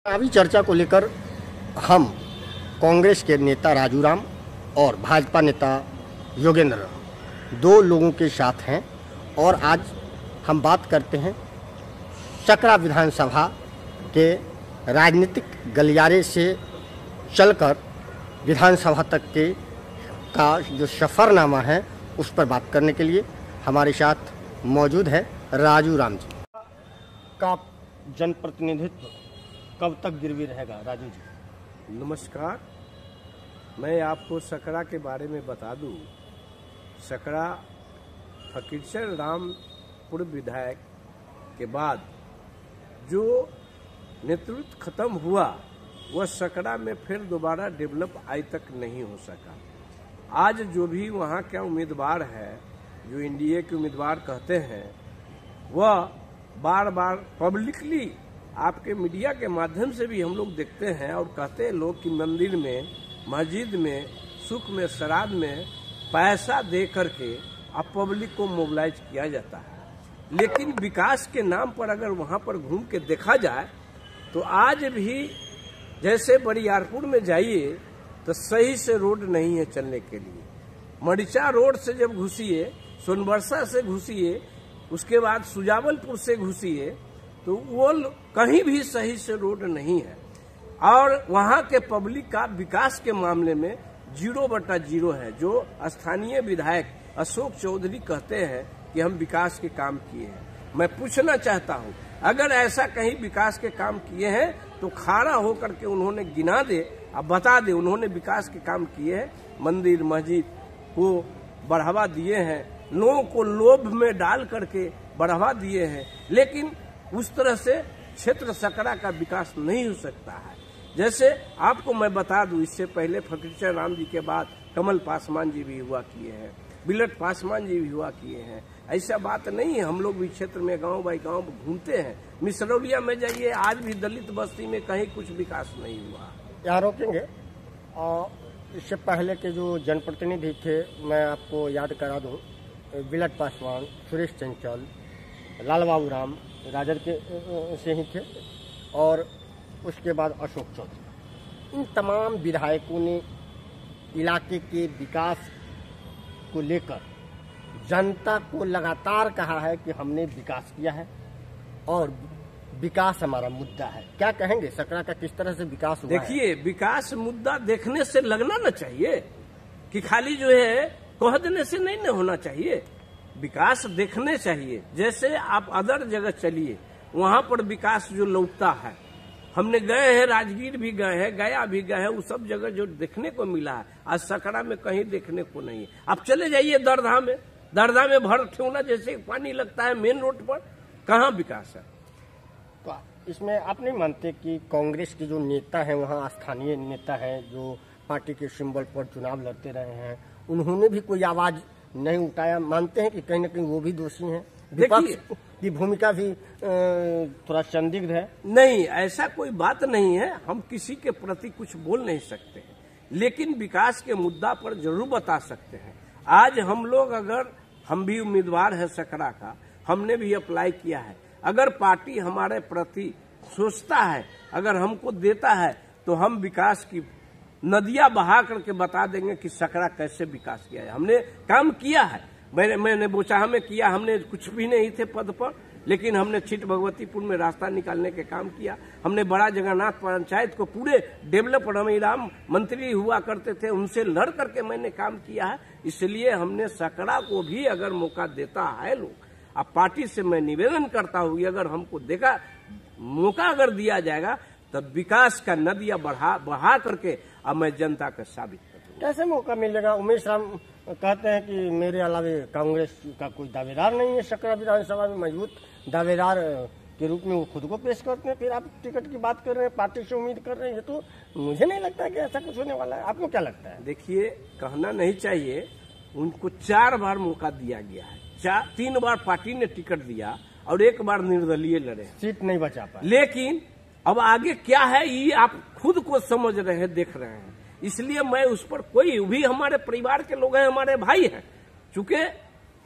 चुनावी चर्चा को लेकर हम कांग्रेस के नेता राजू राम और भाजपा नेता योगेंद्र दो लोगों के साथ हैं और आज हम बात करते हैं सकरा विधानसभा के राजनीतिक गलियारे से चलकर विधानसभा तक के का जो सफ़रनामा है उस पर बात करने के लिए हमारे साथ मौजूद है राजू राम जी। का जनप्रतिनिधित्व कब तक गिरवी रहेगा राजू जी? नमस्कार, मैं आपको सकरा के बारे में बता दूं। सकरा फकीरचंद राम पूर्व विधायक के बाद जो नेतृत्व खत्म हुआ वह सकरा में फिर दोबारा डेवलप आज तक नहीं हो सका। आज जो भी वहाँ का उम्मीदवार है, जो एनडीए के उम्मीदवार कहते हैं, वह बार बार पब्लिकली आपके मीडिया के माध्यम से भी हम लोग देखते हैं और कहते हैं लोग कि मंदिर में, मस्जिद में, सुख में, श्राद्ध में पैसा दे करके अब पब्लिक को मोबिलाइज किया जाता है। लेकिन विकास के नाम पर अगर वहां पर घूम के देखा जाए तो आज भी जैसे बरियारपुर में जाइए तो सही से रोड नहीं है चलने के लिए। मरीचा रोड से जब घुसिए, सोनबरसा से घुसिए, उसके बाद सुजावलपुर से घुसिए तो वो कहीं भी सही से रोड नहीं है और वहां के पब्लिक का विकास के मामले में 0/0 है। जो स्थानीय विधायक अशोक चौधरी कहते हैं कि हम विकास के काम किए हैं, मैं पूछना चाहता हूं अगर ऐसा कहीं विकास के काम किए हैं तो खड़ा होकर के उन्होंने गिना दे, अब बता दे उन्होंने विकास के काम किए हैं। मंदिर मस्जिद को बढ़ावा दिए हैं, लोगों को लोभ में डाल करके बढ़ावा दिए हैं, लेकिन उस तरह से क्षेत्र सकरा का विकास नहीं हो सकता है। जैसे आपको मैं बता दूं, इससे पहले फकीरचंद राम जी के बाद कमल पासवान जी भी हुआ किए हैं, बिलट पासवान जी भी हुआ किए हैं। ऐसा बात नहीं है, हम लोग भी क्षेत्र में गांव बाई गांव घूमते हैं। मिसरौलिया में जाइए, आज भी दलित बस्ती में कहीं कुछ विकास नहीं हुआ। यहाँ रोकेंगे। इससे पहले के जो जनप्रतिनिधि थे मैं आपको याद करा दूं, बिलट पासवान, सुरेश चंचल, लाल बाबू राम राजद के से ही थे और उसके बाद अशोक चौधरी। इन तमाम विधायकों ने इलाके के विकास को लेकर जनता को लगातार कहा है कि हमने विकास किया है और विकास हमारा मुद्दा है। क्या कहेंगे, सकरा का किस तरह से विकास हुआ? देखिए, विकास मुद्दा देखने से लगना न चाहिए कि खाली जो है कह देने से नहीं न होना चाहिए। विकास देखने चाहिए। जैसे आप अदर जगह चलिए, वहां पर विकास जो लौटता है, हमने गए हैं, राजगीर भी गए हैं, गया भी गए हैं, वो सब जगह जो देखने को मिला है आज सकरा में कहीं देखने को नहीं है। आप चले जाइए दरधा में भर ठेवना जैसे पानी लगता है मेन रोड पर, कहाँ विकास है? तो इसमें आप नहीं मानते कि कांग्रेस के जो नेता हैं, वहाँ स्थानीय नेता हैं जो पार्टी के सिंबल पर चुनाव लड़ते रहे हैं, उन्होंने भी कोई आवाज नहीं उठाया? मानते हैं कि कहीं न कहीं वो भी दोषी हैं? विपक्ष की भूमिका भी थोड़ा संदिग्ध है? नहीं, ऐसा कोई बात नहीं है। हम किसी के प्रति कुछ बोल नहीं सकते हैं, लेकिन विकास के मुद्दा पर जरूर बता सकते हैं। आज हम लोग, अगर हम भी उम्मीदवार है सकरा का, हमने भी अप्लाई किया है। अगर पार्टी हमारे प्रति सोचता है, अगर हमको देता है, तो हम विकास की नदियां बहा करके बता देंगे कि सकरा कैसे विकास किया है। हमने काम किया है। मैंने बोचाहा में किया, हमने कुछ भी नहीं थे पद पर, लेकिन हमने छिट भगवतीपुर में रास्ता निकालने के काम किया। हमने बड़ा जगन्नाथ पंचायत को पूरे डेवलप, रमीराम मंत्री हुआ करते थे, उनसे लड़ करके मैंने काम किया है। इसलिए हमने सकरा को भी अगर मौका देता है लोग, अब पार्टी से मैं निवेदन करता हूँ कि अगर हमको देखा मौका अगर दिया जाएगा तब विकास का नदियां बढ़ा करके अब मैं जनता का साबित करूँ। कैसे मौका मिलेगा? उमेश राम कहते हैं कि मेरे अलावे कांग्रेस का कोई दावेदार नहीं है सकरा विधानसभा में, मजबूत दावेदार के रूप में वो खुद को पेश करते हैं। फिर आप टिकट की बात कर रहे हैं, पार्टी से उम्मीद कर रहे हैं, ये तो मुझे नहीं लगता कि ऐसा कुछ होने वाला है। आपको क्या लगता है? देखिए, कहना नहीं चाहिए, उनको 4 बार मौका दिया गया है। 3 बार पार्टी ने टिकट दिया और 1 बार निर्दलीय लड़े, सीट नहीं बचा पाए। लेकिन अब आगे क्या है ये आप खुद को समझ रहे हैं, देख रहे हैं। इसलिए मैं उस पर कोई भी, हमारे परिवार के लोग हैं, हमारे भाई हैं, चूंकि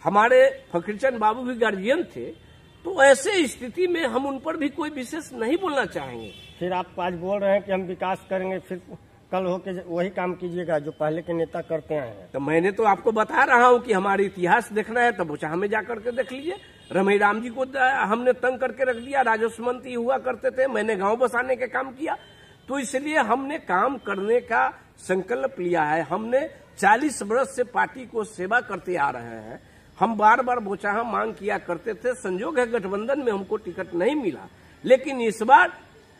हमारे फकीरचंद बाबू भी गार्जियन थे, तो ऐसे स्थिति में हम उन पर भी कोई विशेष नहीं बोलना चाहेंगे। फिर आप आज बोल रहे हैं कि हम विकास करेंगे, फिर कल होके वही काम कीजिएगा जो पहले के नेता करते आए हैं। तो मैंने तो आपको बता रहा हूं कि हमारा इतिहास देखना है तो बोचाहा में जाकर के देख लीजिए। रमेश राम जी को हमने तंग करके रख दिया, राजस्व मंत्री हुआ करते थे, मैंने गांव बसाने का काम किया। तो इसलिए हमने काम करने का संकल्प लिया है। हमने 40 वर्ष से पार्टी को सेवा करते आ रहे हैं। हम बार बार बोचाहा मांग किया करते थे, संजोग है गठबंधन में हमको टिकट नहीं मिला, लेकिन इस बार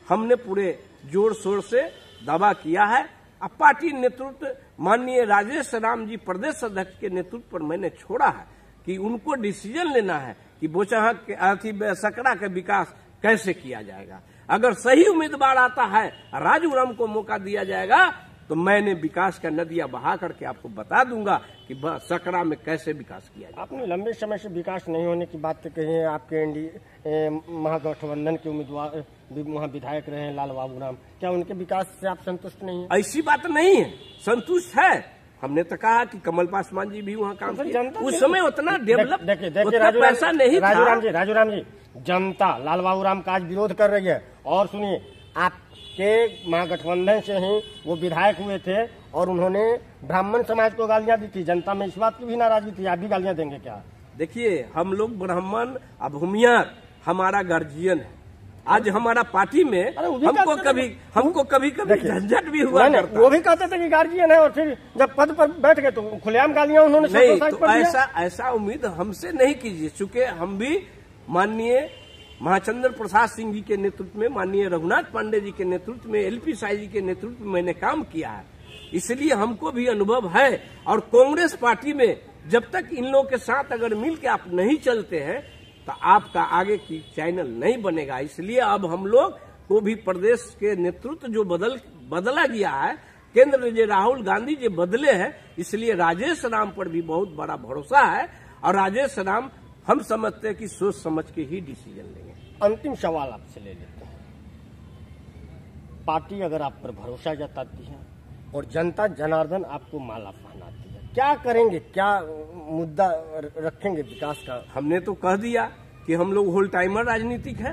हमने पूरे जोर शोर से दावा किया है। अब पार्टी नेतृत्व माननीय राजेश राम जी प्रदेश अध्यक्ष के नेतृत्व पर मैंने छोड़ा है कि उनको डिसीजन लेना है कि बोचाहा के सकरा का विकास कैसे किया जाएगा। अगर सही उम्मीदवार आता है, राजू राम को मौका दिया जाएगा, तो मैंने विकास का नदियां बहा करके आपको बता दूंगा कि सकरा में कैसे विकास किया जाए। आपने लंबे समय से विकास नहीं होने की बात कही है। आपके एनडीए महागठबंधन के उम्मीदवार वहाँ विधायक रहे हैं लाल बाबू राम, क्या उनके विकास से आप संतुष्ट नहीं है? ऐसी बात नहीं है, संतुष्ट है। हमने तो कहा कि कमल पासवान जी भी वहाँ काम किया, उस समय उतना डेवलप पैसा नहीं था। राजू राम जी, जनता लाल बाबू राम का आज विरोध कर रही है। और सुनिए, आपके महागठबंधन से ही वो विधायक हुए थे और उन्होंने ब्राह्मण समाज को गालियां दी थी। जनता में इस बात की भी नाराजगी थी, आप भी गालियां देंगे क्या? देखिए, हम लोग ब्राह्मण भूमियार हमारा गार्जियन है। आज हमारा पार्टी में हमको कभी झंझट भी हुआ करता। वो भी कहते थे कि गार्जियन है, और फिर जब पद पर बैठ गए तो खुलेआम गालियां उन्होंने नहीं। तो ऐसा उम्मीद हमसे नहीं कीजिए, चूंकि हम भी माननीय महाचंद्र प्रसाद सिंह जी के नेतृत्व में, माननीय रघुनाथ पांडे जी के नेतृत्व में, एलपी साई जी के नेतृत्व में मैंने काम किया है, इसलिए हमको भी अनुभव है। और कांग्रेस पार्टी में जब तक इन लोगों के साथ अगर मिल के आप नहीं चलते हैं तो आपका आगे की चैनल नहीं बनेगा। इसलिए अब हम लोग को भी प्रदेश के नेतृत्व जो बदला गया है, केंद्र में जो राहुल गांधी जी बदले हैं, इसलिए राजेश राम पर भी बहुत बड़ा भरोसा है। और राजेश राम हम समझते हैं कि सोच समझ के ही डिसीजन लेंगे। अंतिम सवाल आपसे ले लेते हैं। पार्टी अगर आप पर भरोसा जताती है और जनता जनार्दन आपको माला पहनाती है, क्या करेंगे? क्या मुद्दा रखेंगे विकास का? हमने तो कह दिया कि हम लोग होल टाइमर राजनीतिक है।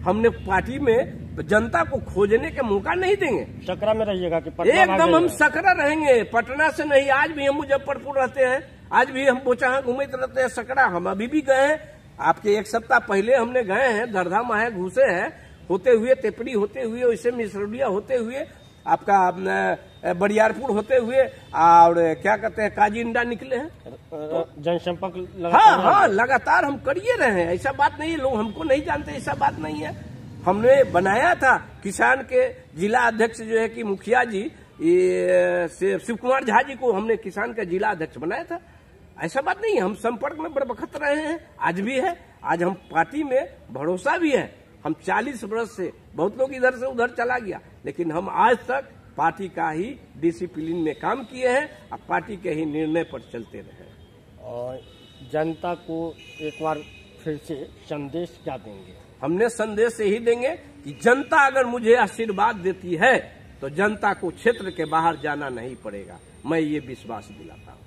हमने पार्टी में जनता को खोजने का मौका नहीं देंगे। सकरा में रहिएगा कि एकदम हम सकरा रहेंगे, पटना से नहीं। आज भी हम मुजफ्फरपुर रहते हैं, आज भी हम बोचाहा घूमते रहते हैं। सकरा हम अभी भी गए हैं, आपके 1 सप्ताह पहले हमने गए हैं। दरधा माहे घुसे हैं, होते हुए तेपड़ी होते हुए, वैसे मिसरौलिया होते हुए, आपका बरियारपुर होते हुए, और क्या कहते हैं काजींडा निकले हैं। तो जनसंपर्क हाँ, लगातार हम करिए रहे हैं। ऐसा बात नहीं है लोग हमको नहीं जानते, ऐसा बात नहीं है। हमने बनाया था किसान के जिला अध्यक्ष जो है कि मुखिया जी शिव कुमार झा जी को हमने किसान का जिला अध्यक्ष बनाया था। ऐसा बात नहीं है, हम संपर्क में बरबखत रहे हैं, आज भी है। आज हम पार्टी में भरोसा भी है। हम 40 वर्ष से, बहुत लोग इधर से उधर चला गया, लेकिन हम आज तक पार्टी का ही डिसिप्लिन में काम किए हैं और पार्टी के ही निर्णय पर चलते रहे। और जनता को एक बार फिर से संदेश क्या देंगे? हमने संदेश यही देंगे कि जनता अगर मुझे आशीर्वाद देती है तो जनता को क्षेत्र के बाहर जाना नहीं पड़ेगा। मैं ये विश्वास दिलाता हूँ।